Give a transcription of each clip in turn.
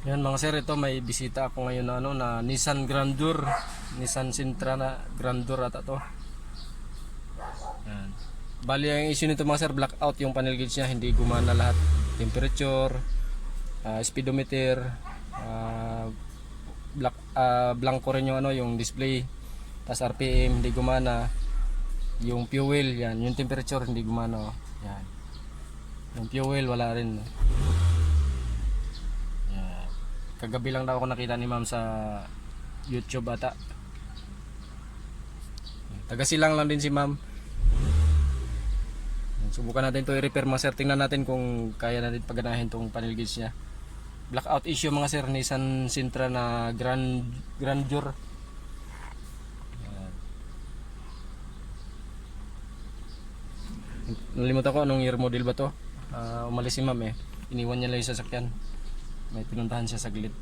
Yan mga sir, ito may bisita ako ngayon na na Nissan Grandeur, Nissan Sentra na Grandeur ata to. Yan. Bali ang issue nito mga sir, blackout yung panel gauge niya, hindi gumana lahat. Temperature, speedometer, blanco rin yung yung display. Tas RPM hindi gumana. Yung fuel yan, yung temperature hindi gumana. Yan. Yung fuel wala rin. Kagabi lang daw ako nakita ni ma'am sa YouTube ata. Taga Silang lang din si ma'am. Subukan natin to i-repair mga sir. Tingnan natin kung kaya natin paganahin tong panel gauge niya. Blackout issue mga sir, Nissan Sentra na Grandeur. Nalimutan ko anong year model ba to. Umalis si ma'am eh. Iniwan niya lang yung sasakyan. May pinuntahan siya saglit.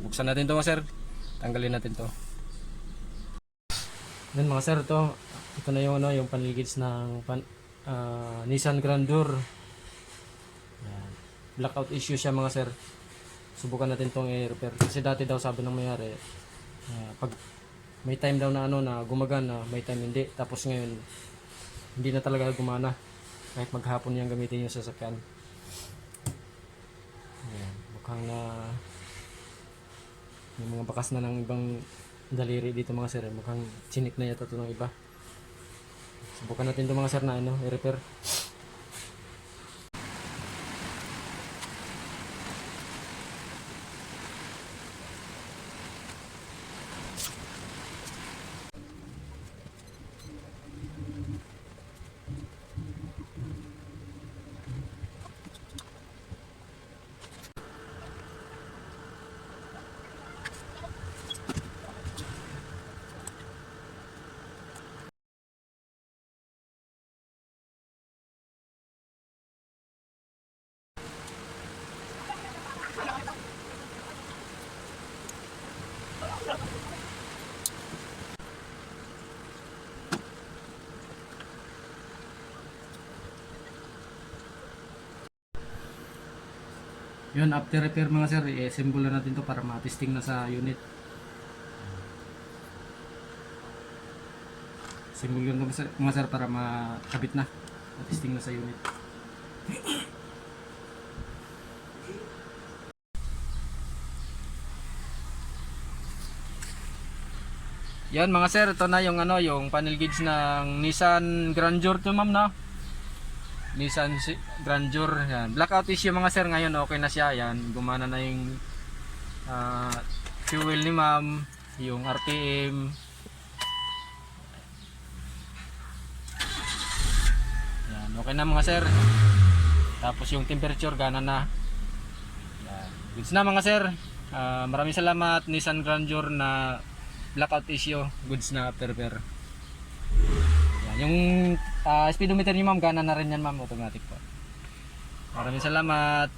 Buksan natin to mga sir. Tanggalin natin to. Yan mga sir, ito na yung yung panel gauge ng Nissan Grandeur. Yan. Blackout issue siya mga sir. Subukan natin tong i-repair. Kasi dati daw sabi ng mayari, pag may time daw na na gumagana, may time hindi. Tapos ngayon hindi na talaga gumana. Kahit maghapon yang gamitin yung sasakyan. Ayan, mukhang na may mga bakas na ng ibang daliri dito mga sir. Mukhang chinik na yata ito ng iba. Subukan natin ito mga sir na i-repair. Yun, after repair mga sir, i-assemble na natin to para ma-testing na sa unit. Assemble yun mga sir para makabit na. Ma-testing na sa unit. Yan mga sir, ito na yung yung panel gauge ng Nissan Grandeur to ma'am na. Nissan Grandeur, yan. Blackout issue mga sir, ngayon okay na siya, yan. Gumana na yung fuel ni ma'am, yung RPM. Yan, okay na mga sir. Tapos yung temperature gana na. Yan. Goods na mga sir. Maraming salamat Nissan Grandeur na blackout issue, goods na after repair. Yung speedometer niyo ma'am, gana na rin yan ma'am, automatic po. Maraming salamat.